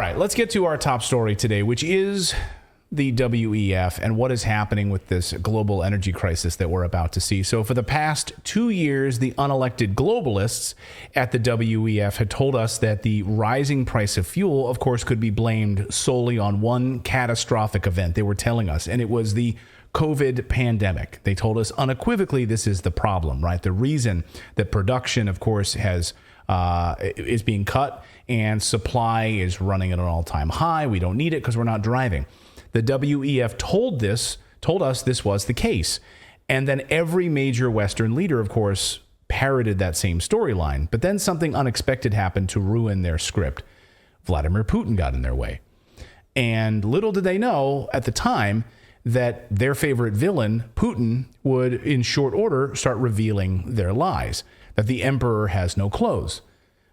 right, let's get to our top story today, which is the WEF and what is happening with this global energy crisis that we're about to see. So for the past 2 years, the unelected globalists at the WEF had told us that the rising price of fuel, of course, could be blamed solely on one catastrophic event. They were telling us, and it was the COVID pandemic. They told us unequivocally this is the problem, right? The reason that production, of course, is being cut and supply is running at an all-time high. We don't need it because we're not driving. The WEF told us this was the case. And then every major Western leader, of course, parroted that same storyline. But then something unexpected happened to ruin their script. Vladimir Putin got in their way. And little did they know at the time that their favorite villain, Putin, would in short order start revealing their lies, that the emperor has no clothes.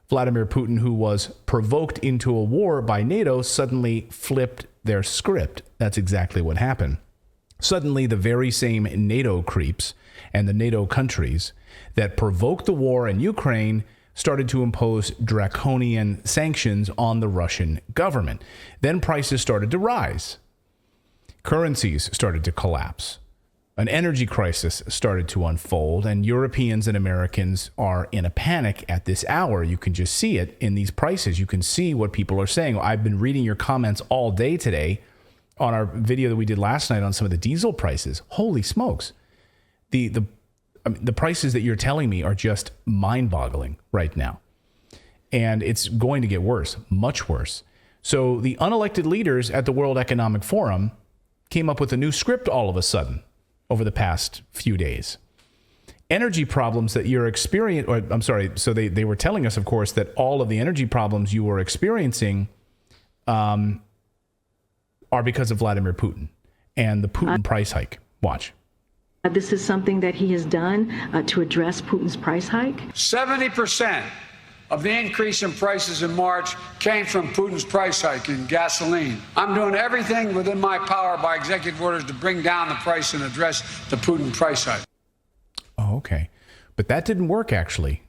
Vladimir Putin, who was provoked into a war by NATO, suddenly flipped their script. That's exactly what happened. Suddenly, the very same NATO creeps and the NATO countries that provoked the war in Ukraine started to impose draconian sanctions on the Russian government. Then prices started to rise. Currencies started to collapse. An energy crisis started to unfold, and Europeans and Americans are in a panic at this hour. You can just see it in these prices. You can see what people are saying. I've been reading your comments all day today on our video that we did last night on some of the diesel prices. Holy smokes. The prices that you're telling me are just mind-boggling right now. And it's going to get worse, much worse. So the unelected leaders at the World Economic Forum came up with a new script all of a sudden over the past few days. Energy problems that you're experiencing, so they were telling us, of course, that all of the energy problems you were experiencing are because of Vladimir Putin and the Putin price hike. Watch. This is something that he has done to address Putin's price hike. 70% of the increase in prices in March came from Putin's price hike in gasoline. I'm doing everything within my power by executive orders to bring down the price and address the Putin price hike. Oh, okay. But that didn't work, actually.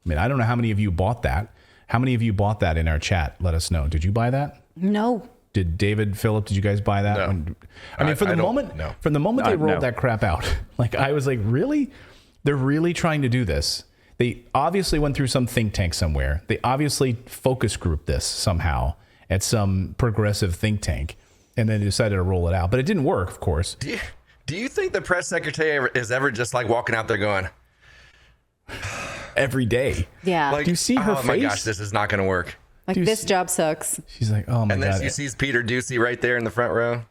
I mean, I don't know how many of you bought that. How many of you bought that in our chat? Let us know. Did you buy that? No. Did David, Philip, did you guys buy that? No. From the moment they rolled that crap out, like I was like, really? They're really trying to do this? They obviously went through some think tank somewhere. They obviously focus grouped this somehow at some progressive think tank, and then decided to roll it out. But it didn't work, of course. Do you think the press secretary is ever just like walking out there going, every day? Yeah. Like, do you see her face? Oh my gosh, this is not going to work. Like, this job sucks. She's like, oh my God. And then you see Peter Ducey right there in the front row.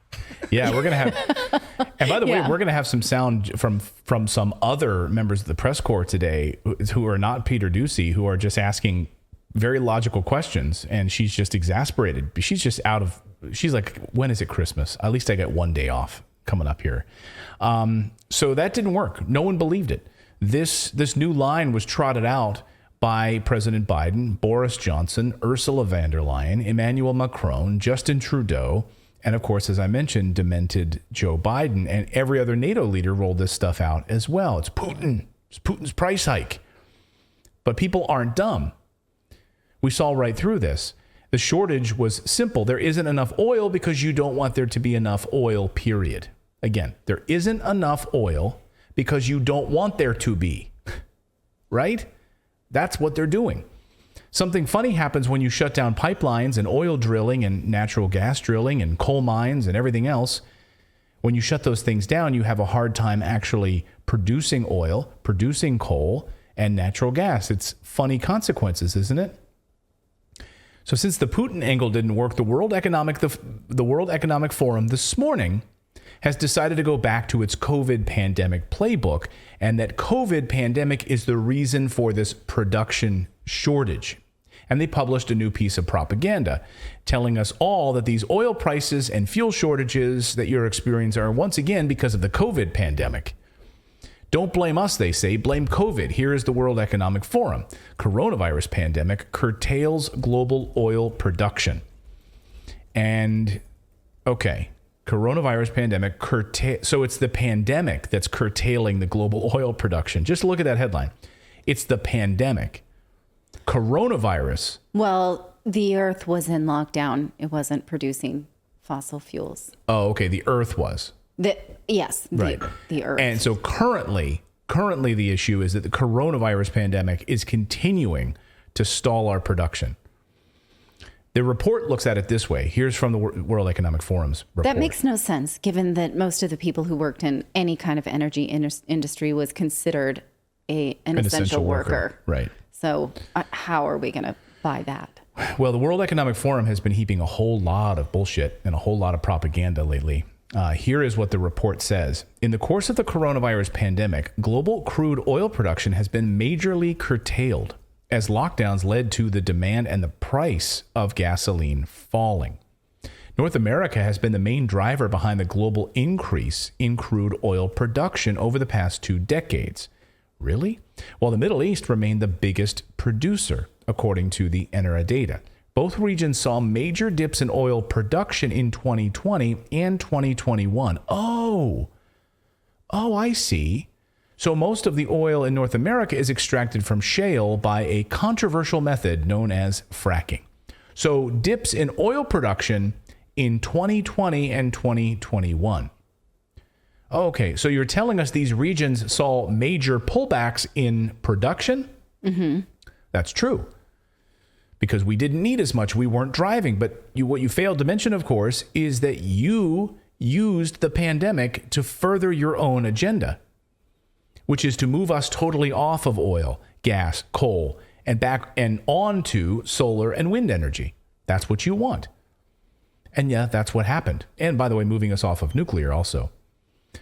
Yeah, we're going to have, and by the way, we're going to have some sound from some other members of the press corps today who are not Peter Ducey, who are just asking very logical questions. And she's just exasperated. She's just she's like, when is it Christmas? At least I get one day off coming up here. So that didn't work. No one believed it. This new line was trotted out by President Biden, Boris Johnson, Ursula von der Leyen, Emmanuel Macron, Justin Trudeau, and of course, as I mentioned, demented Joe Biden, and every other NATO leader rolled this stuff out as well. It's Putin. It's Putin's price hike. But people aren't dumb. We saw right through this. The shortage was simple. There isn't enough oil because you don't want there to be enough oil, period. Again, there isn't enough oil because you don't want there to be. Right? That's what they're doing. Something funny happens when you shut down pipelines and oil drilling and natural gas drilling and coal mines and everything else. When you shut those things down, you have a hard time actually producing oil, producing coal, and natural gas. It's funny consequences, isn't it? So since the Putin angle didn't work, the World Economic Forum this morning has decided to go back to its COVID pandemic playbook, and that COVID pandemic is the reason for this production shortage. And they published a new piece of propaganda telling us all that these oil prices and fuel shortages that you're experiencing are once again because of the COVID pandemic. Don't blame us, they say, blame COVID. Here is the World Economic Forum. Coronavirus pandemic curtails global oil production. And, okay, coronavirus pandemic, so it's the pandemic that's curtailing the global oil production. Just look at that headline. It's the pandemic. Coronavirus. Well, The Earth was in lockdown. It wasn't producing fossil fuels. Oh, okay. The Earth was. Right. The Earth. And so currently the issue is that the coronavirus pandemic is continuing to stall our production. The report looks at it this way. Here's from the World Economic Forum's report. That makes no sense, given that most of the people who worked in any kind of energy industry was considered an essential worker. Right. So how are we going to buy that? Well, the World Economic Forum has been heaping a whole lot of bullshit and a whole lot of propaganda lately. Here is what the report says. In the course of the coronavirus pandemic, global crude oil production has been majorly curtailed as lockdowns led to the demand and the price of gasoline falling. North America has been the main driver behind the global increase in crude oil production over the past 2 decades. Really? While the Middle East remained the biggest producer, according to the ENERA data. Both regions saw major dips in oil production in 2020 and 2021. Oh, I see. So most of the oil in North America is extracted from shale by a controversial method known as fracking. So dips in oil production in 2020 and 2021. Okay, so you're telling us these regions saw major pullbacks in production? Mm-hmm. That's true. Because we didn't need as much, we weren't driving. But what you failed to mention, of course, is that you used the pandemic to further your own agenda, which is to move us totally off of oil, gas, coal, and back and onto solar and wind energy. That's what you want. And yeah, that's what happened. And by the way, moving us off of nuclear also.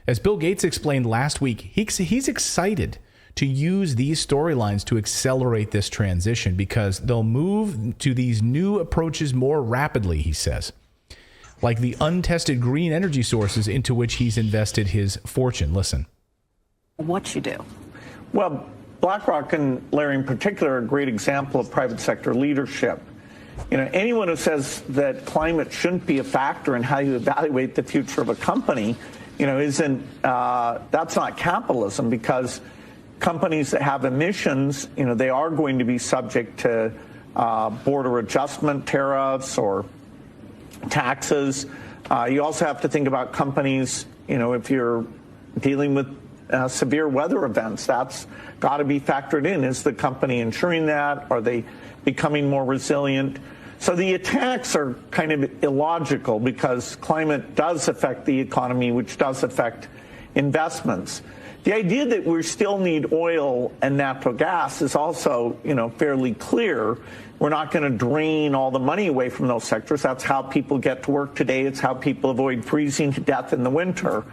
As Bill Gates explained last week, he's excited to use these storylines to accelerate this transition because they'll move to these new approaches more rapidly, he says, like the untested green energy sources into which he's invested his fortune. Listen. What you do? Well, BlackRock and Larry in particular are a great example of private sector leadership. You know, anyone who says that climate shouldn't be a factor in how you evaluate the future of a company, you know, that's not capitalism, because companies that have emissions, you know, they are going to be subject to border adjustment tariffs or taxes. You also have to think about companies, you know, if you're dealing with severe weather events, that's got to be factored in. Is the company ensuring that? Are they becoming more resilient? So the attacks are kind of illogical because climate does affect the economy, which does affect investments. The idea that we still need oil and natural gas is also, you know, fairly clear. We're not going to drain all the money away from those sectors. That's how people get to work today. It's how people avoid freezing to death in the winter.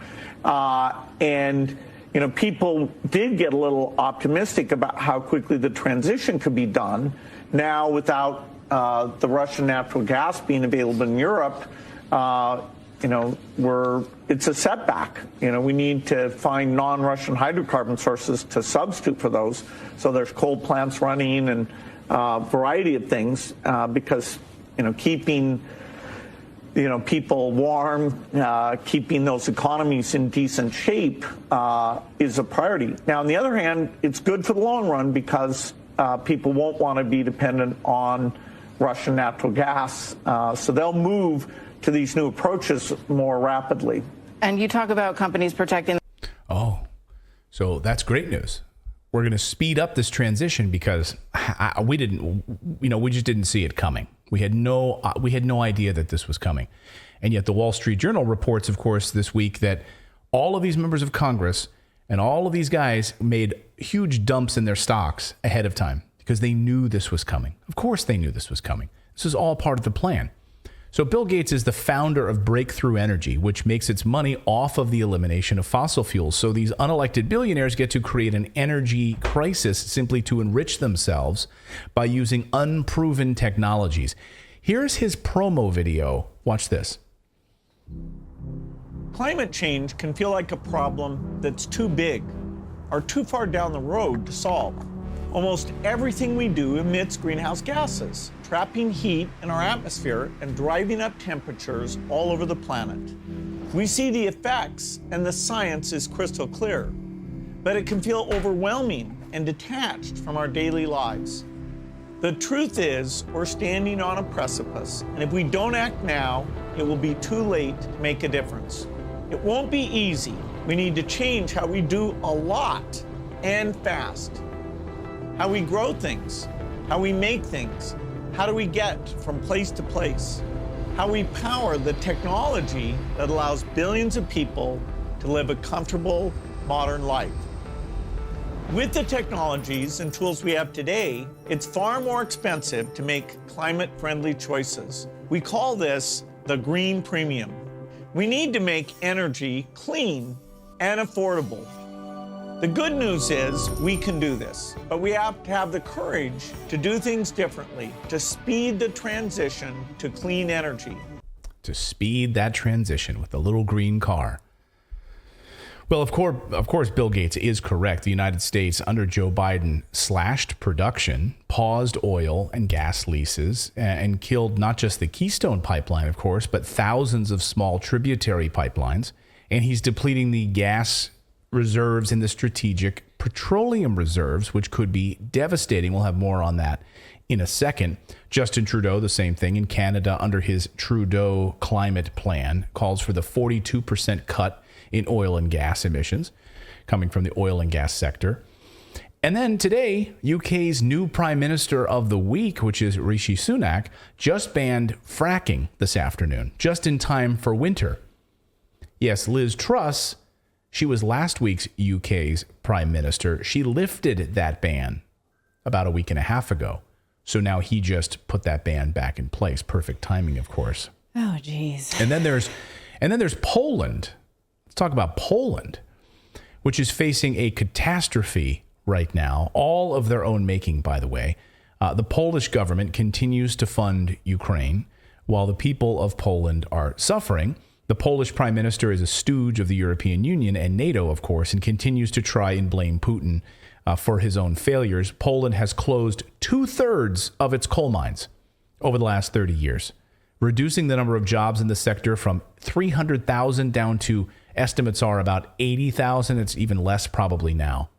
And, you know, people did get a little optimistic about how quickly the transition could be done. Now, without the Russian natural gas being available in Europe, you know, it's a setback. You know, we need to find non-Russian hydrocarbon sources to substitute for those. So there's coal plants running and a variety of things because, you know, keeping, you know, people warm, keeping those economies in decent shape is a priority. Now, on the other hand, it's good for the long run because people won't want to be dependent on Russian natural gas. So they'll move to these new approaches more rapidly. And you talk about companies protecting. Oh, so that's great news. We're going to speed up this transition because we just didn't see it coming. We had no idea that this was coming. And yet the Wall Street Journal reports, of course, this week that all of these members of Congress and all of these guys made huge dumps in their stocks ahead of time because they knew this was coming. Of course they knew this was coming. This is all part of the plan. So Bill Gates is the founder of Breakthrough Energy, which makes its money off of the elimination of fossil fuels. So these unelected billionaires get to create an energy crisis simply to enrich themselves by using unproven technologies. Here's his promo video. Watch this. Climate change can feel like a problem that's too big or too far down the road to solve. Almost everything we do emits greenhouse gases, trapping heat in our atmosphere and driving up temperatures all over the planet. We see the effects and the science is crystal clear, but it can feel overwhelming and detached from our daily lives. The truth is, we're standing on a precipice, and if we don't act now, it will be too late to make a difference. It won't be easy. We need to change how we do a lot and fast. How we grow things, how we make things, how do we get from place to place, how we power the technology that allows billions of people to live a comfortable, modern life. With the technologies and tools we have today, it's far more expensive to make climate-friendly choices. We call this the green premium. We need to make energy clean and affordable. The good news is we can do this, but we have to have the courage to do things differently, to speed the transition to clean energy. To speed that transition with the little green car. Well, of course, Bill Gates is correct. The United States, under Joe Biden, slashed production, paused oil and gas leases, and killed not just the Keystone pipeline, of course, but thousands of small tributary pipelines. And he's depleting the gas reserves in the strategic petroleum reserves, which could be devastating. We'll have more on that in a second. Justin Trudeau, the same thing in Canada under his Trudeau climate plan, calls for the 42% cut in oil and gas emissions coming from the oil and gas sector. And then today, UK's new Prime Minister of the Week, which is Rishi Sunak, just banned fracking this afternoon, just in time for winter. Yes, Liz Truss, she was last week's UK's Prime Minister. She lifted that ban about a week and a half ago. So now he just put that ban back in place. Perfect timing, of course. Oh, geez. And then there's Poland. Let's talk about Poland, which is facing a catastrophe right now, all of their own making, by the way. The Polish government continues to fund Ukraine while the people of Poland are suffering. The Polish prime minister is a stooge of the European Union and NATO, of course, and continues to try and blame Putin for his own failures. Poland has closed 2/3 of its coal mines over the last 30 years, reducing the number of jobs in the sector from 300,000 down to estimates are about 80,000. It's even less probably now.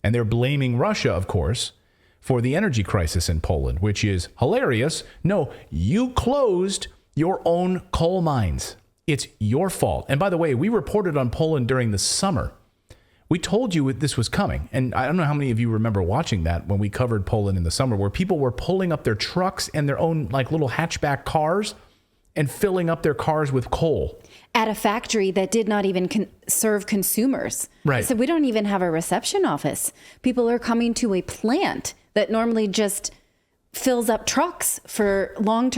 And they're blaming Russia, of course, for the energy crisis in Poland, which is hilarious. No, you closed your own coal mines. It's your fault. And by the way, we reported on Poland during the summer. We told you this was coming. And I don't know how many of you remember watching that when we covered Poland in the summer, where people were pulling up their trucks and their own like little hatchback cars and filling up their cars with coal. At a factory that did not even serve consumers. Right. So we don't even have a reception office. People are coming to a plant that normally just fills up trucks for long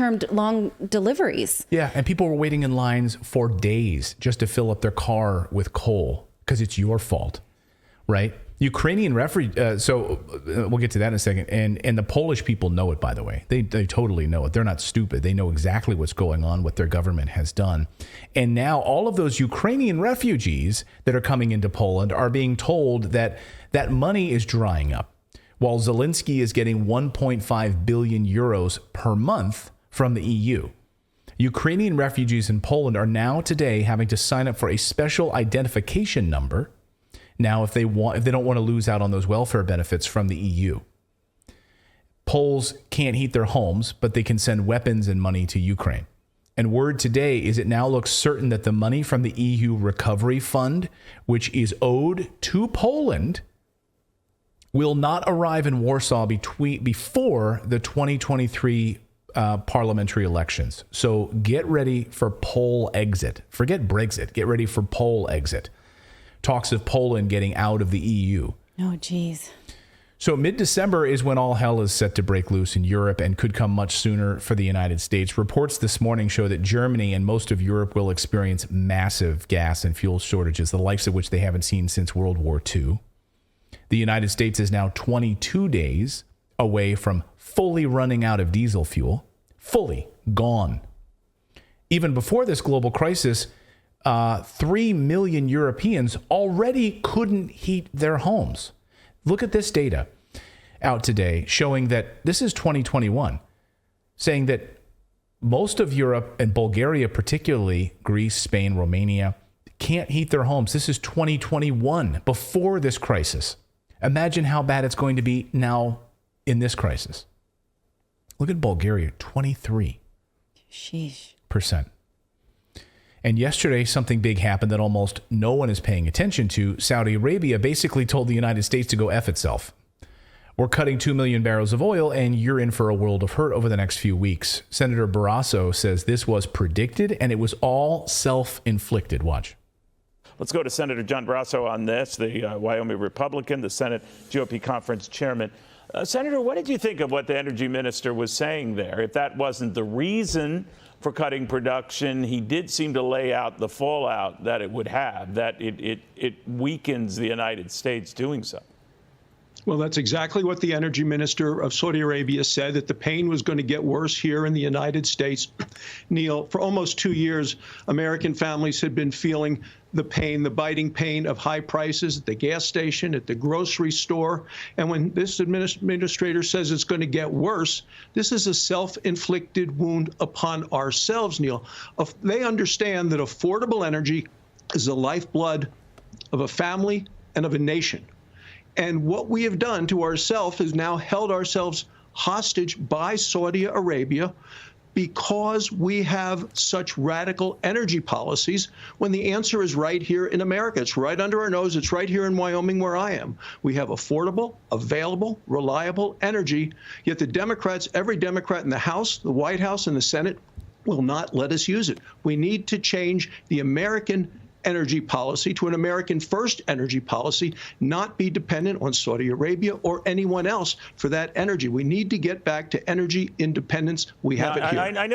deliveries. Yeah, and people were waiting in lines for days just to fill up their car with coal because it's your fault, right? Ukrainian refugees, so we'll get to that in a second. And the Polish people know it, by the way. They totally know it. They're not stupid. They know exactly what's going on, what their government has done. And now all of those Ukrainian refugees that are coming into Poland are being told that that money is drying up, while Zelensky is getting 1.5 billion euros per month from the EU. Ukrainian refugees in Poland are now today having to sign up for a special identification number now if they don't want to lose out on those welfare benefits from the EU. Poles can't heat their homes, but they can send weapons and money to Ukraine. And word today is it now looks certain that the money from the EU Recovery Fund, which is owed to Poland, will not arrive in Warsaw before the 2023 parliamentary elections. So get ready for Pole exit. Forget Brexit. Get ready for Pole exit. Talks of Poland getting out of the EU. Oh, geez. So mid-December is when all hell is set to break loose in Europe and could come much sooner for the United States. Reports this morning show that Germany and most of Europe will experience massive gas and fuel shortages, the likes of which they haven't seen since World War II. The United States is now 22 days away from fully running out of diesel fuel. Fully gone. Even before this global crisis, 3 million Europeans already couldn't heat their homes. Look at this data out today showing that this is 2021, saying that most of Europe and Bulgaria, particularly Greece, Spain, Romania, can't heat their homes. This is 2021, before this crisis. Imagine how bad it's going to be now in this crisis. Look at Bulgaria, 23%. Sheesh. And yesterday, something big happened that almost no one is paying attention to. Saudi Arabia basically told the United States to go F itself. We're cutting 2 million barrels of oil, and you're in for a world of hurt over the next few weeks. Senator Barrasso says this was predicted, and it was all self-inflicted. Watch. Let's go to Senator John Barrasso on this, the Wyoming Republican, the Senate GOP conference chairman. Senator, what did you think of what the energy minister was saying there? If that wasn't the reason for cutting production, he did seem to lay out the fallout that it would have, that it weakens the United States doing so. Well, that's exactly what the energy minister of Saudi Arabia said, that the pain was going to get worse here in the United States. Neil, for almost 2 years, American families had been feeling the pain, the biting pain of high prices at the gas station, at the grocery store. And when this administrator says it's going to get worse, this is a self-inflicted wound upon ourselves, Neil. They understand that affordable energy is the lifeblood of a family and of a nation. And what we have done to ourselves is now held ourselves hostage by Saudi Arabia because we have such radical energy policies, when the answer is right here in America. It's right under our nose. It's right here in Wyoming where I am. We have affordable, available, reliable energy, yet the Democrats, every Democrat in the House, the White House, and the Senate will not let us use it. We need to change the American energy policy to an American first energy policy, not be dependent on Saudi Arabia or anyone else for that energy. We need to get back to energy independence. We have it here.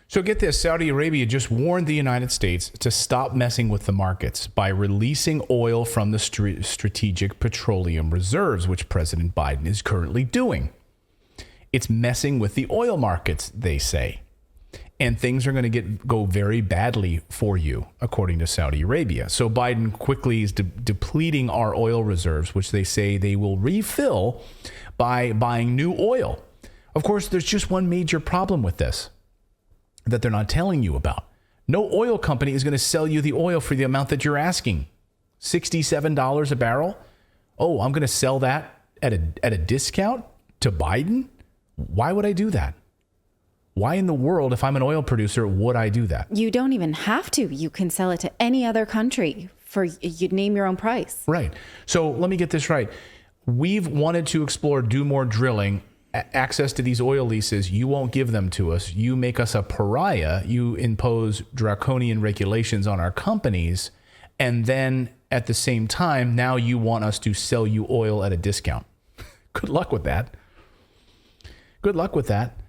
So get this, Saudi Arabia just warned the United States to stop messing with the markets by releasing oil from the strategic petroleum reserves, which President Biden is currently doing. It's messing with the oil markets, they say. And things are going to go very badly for you, according to Saudi Arabia. So Biden quickly is depleting our oil reserves, which they say they will refill by buying new oil. Of course, there's just one major problem with this that they're not telling you about. No oil company is going to sell you the oil for the amount that you're asking. $67 a barrel? Oh, I'm going to sell that at a discount to Biden? Why would I do that? Why in the world, if I'm an oil producer, would I do that? You don't even have to. You can sell it to any other country for, you'd name your own price. Right. So let me get this right. We've wanted to explore, do more drilling, access to these oil leases. You won't give them to us. You make us a pariah. You impose draconian regulations on our companies. And then at the same time, now you want us to sell you oil at a discount. Good luck with that. Good luck with that.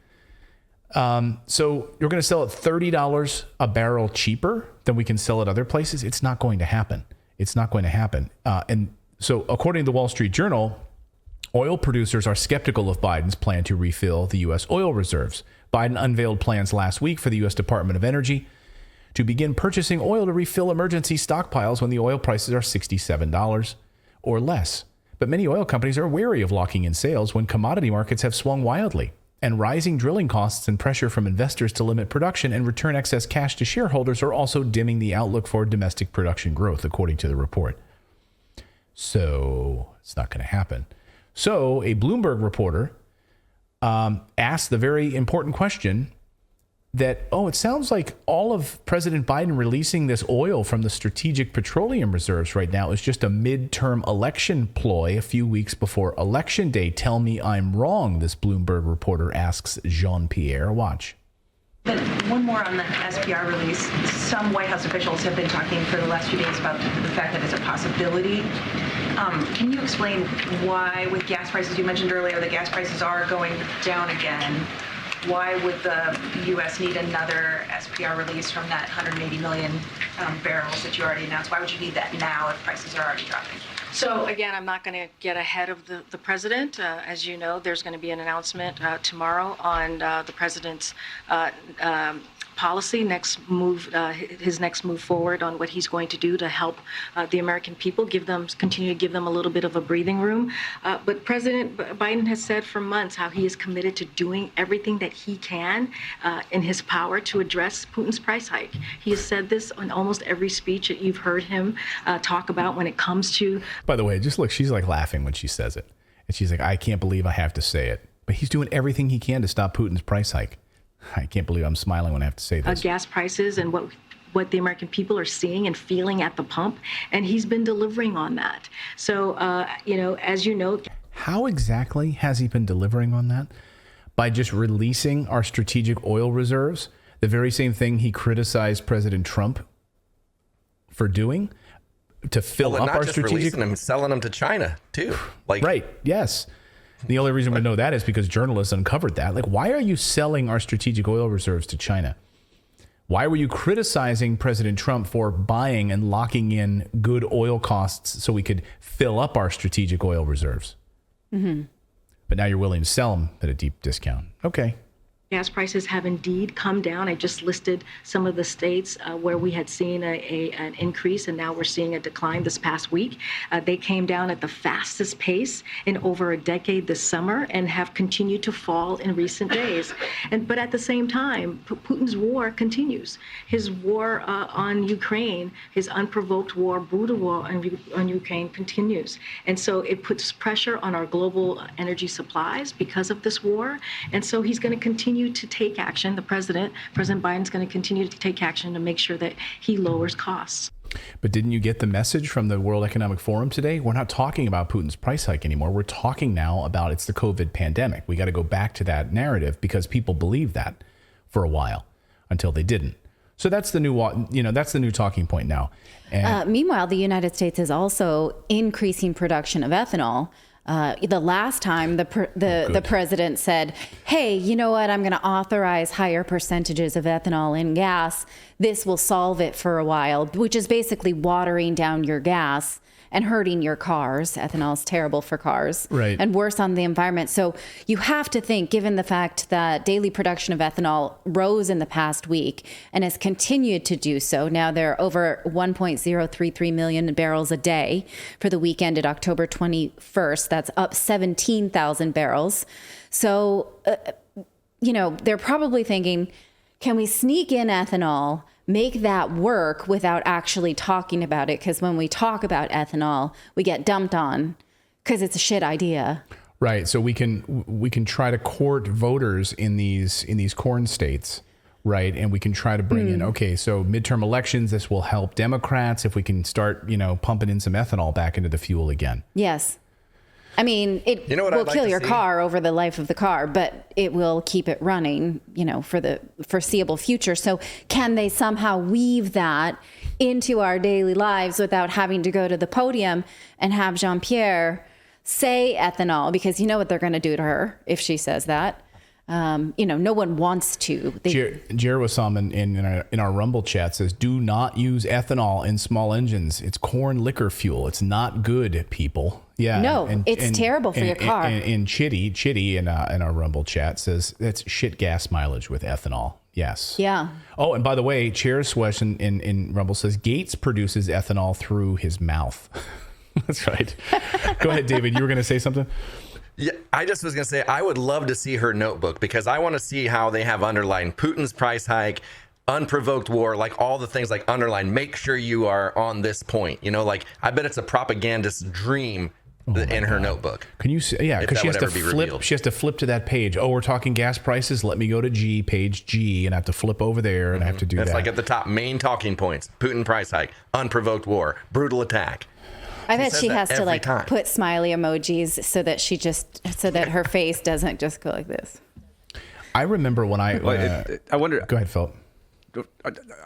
So you're going to sell it $30 a barrel cheaper than we can sell at other places? It's not going to happen. It's not going to happen. And so according to the Wall Street Journal, oil producers are skeptical of Biden's plan to refill the U.S. oil reserves. Biden unveiled plans last week for the U.S. Department of Energy to begin purchasing oil to refill emergency stockpiles when the oil prices are $67 or less. But many oil companies are wary of locking in sales when commodity markets have swung wildly. And rising drilling costs and pressure from investors to limit production and return excess cash to shareholders are also dimming the outlook for domestic production growth, according to the report. So it's not going to happen. So a Bloomberg reporter asked the very important question that, it sounds like all of President Biden releasing this oil from the strategic petroleum reserves right now is just a midterm election ploy a few weeks before Election Day. Tell me I'm wrong, this Bloomberg reporter asks Jean-Pierre. Watch. But one more on the SPR release. Some White House officials have been talking for the last few days about the fact that it's a possibility. Can you explain why, with gas prices, you mentioned earlier that gas prices are going down again, why would the U.S. need another SPR release from that 180 million barrels that you already announced? Why would you need that now if prices are already dropping? So again, I'm not going to get ahead of the president. As you know, there's going to be an announcement tomorrow on the president's policy, his next move forward on what he's going to do to help the American people, continue to give them a little bit of a breathing room. But President Biden has said for months how he is committed to doing everything that he can in his power to address Putin's price hike. He has said this on almost every speech that you've heard him talk about when it comes to. By the way, just look, she's like laughing when she says it. And she's like, I can't believe I have to say it. But he's doing everything he can to stop Putin's price hike. I can't believe I'm smiling when I have to say this. Gas prices and what the American people are seeing and feeling at the pump, and he's been delivering on that. So, as you know. How exactly has he been delivering on that? By just releasing our strategic oil reserves, the very same thing he criticized President Trump for doing, to fill up our strategic. Releasing them, selling them to China too. Right? Yes. The only reason we know that is because journalists uncovered that. Like, why are you selling our strategic oil reserves to China? Why were you criticizing President Trump for buying and locking in good oil costs so we could fill up our strategic oil reserves? Mm-hmm. But now you're willing to sell them at a deep discount. Okay. Gas prices have indeed come down. I just listed some of the states where we had seen an increase, and now we're seeing a decline this past week. They came down at the fastest pace in over a decade this summer and have continued to fall in recent days. But at the same time, Putin's war continues. His war on Ukraine, his unprovoked war, brutal war on Ukraine continues. And so it puts pressure on our global energy supplies because of this war. And so he's going to continue to take action. President Biden's going to continue to take action to make sure that he lowers costs. But didn't you get the message from the World Economic Forum today? We're not talking about Putin's price hike anymore. We're talking now about it's the COVID pandemic. We got to go back to that narrative because people believed that for a while until they didn't. So that's the new talking point now. And meanwhile, the United States is also increasing production of ethanol. The last time the president said, hey, you know what, I'm going to authorize higher percentages of ethanol in gas. This will solve it for a while, which is basically watering down your gas and hurting your cars. Ethanol is terrible for cars, right, and worse on the environment. So you have to think, given the fact that daily production of ethanol rose in the past week and has continued to do so. Now they're over 1.033 million barrels a day for the week ended October 21st. That's up 17,000 barrels. So, they're probably thinking, can we sneak in ethanol, make that work without actually talking about it? Because when we talk about ethanol, we get dumped on because it's a shit idea. Right. So we can try to court voters in these corn states, right? And we can try to bring in, okay, so midterm elections, this will help Democrats if we can start, pumping in some ethanol back into the fuel again. Yes. I mean, it will kill your car over the life of the car, but it will keep it running, for the foreseeable future. So can they somehow weave that into our daily lives without having to go to the podium and have Jean-Pierre say ethanol? Because you know what they're going to do to her if she says that. No one wants to. Jared Wassam in our Rumble chat says, do not use ethanol in small engines. It's corn liquor fuel. It's not good, people. Yeah. No, it's terrible for your car. And Chitty in our Rumble chat says that's shit gas mileage with ethanol. Yes. Yeah. Oh, and by the way, Chair Swesh in Rumble says Gates produces ethanol through his mouth. That's right. Go ahead, David. You were going to say something? Yeah, I just was going to say, I would love to see her notebook because I want to see how they have underlined Putin's price hike, unprovoked war, like all the things like underlined. Make sure you are on this point. I bet it's a propagandist's dream in her notebook. Can you see? Yeah, because she has to flip. She has to flip to that page. Oh, we're talking gas prices. Let me go to page G, and I have to flip over there, and I have to do that. It's like at the top, main talking points: Putin price hike, unprovoked war, brutal attack. I bet she has to put smiley emojis so that her face doesn't just go like this. I remember when I wonder. Go ahead, Philip.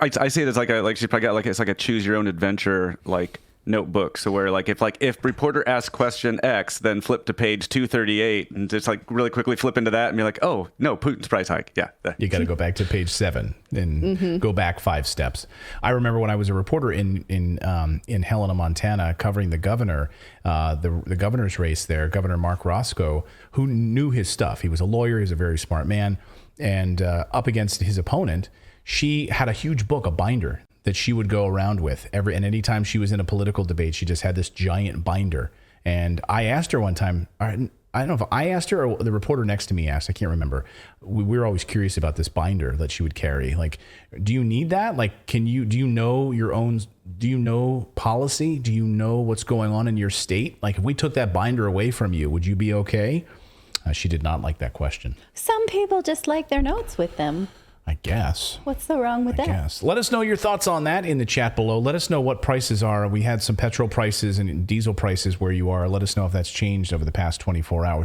I say this she probably got it's like a choose your own adventure notebook. So where if reporter asks question X, then flip to page 238 and just really quickly flip into that and be like, oh no, Putin's price hike. Yeah. You got to go back to page 7 and go back 5 steps. I remember when I was a reporter in Helena, Montana, covering the governor, the governor's race there, Governor Mark Roscoe, who knew his stuff. He was a lawyer. He's a very smart man. And up against his opponent, she had a huge book, a binder, that she would go around with and anytime she was in a political debate, she just had this giant binder. And I asked her one time, I don't know if I asked her or the reporter next to me asked, I can't remember. We were always curious about this binder that she would carry. Do you need that? Do you know policy? Do you know what's going on in your state? If we took that binder away from you, would you be okay? She did not like that question. Some people just like their notes with them. I guess. What's so wrong with that? Yes. Let us know your thoughts on that in the chat below. Let us know what prices are. We had some petrol prices and diesel prices where you are. Let us know if that's changed over the past 24 hours.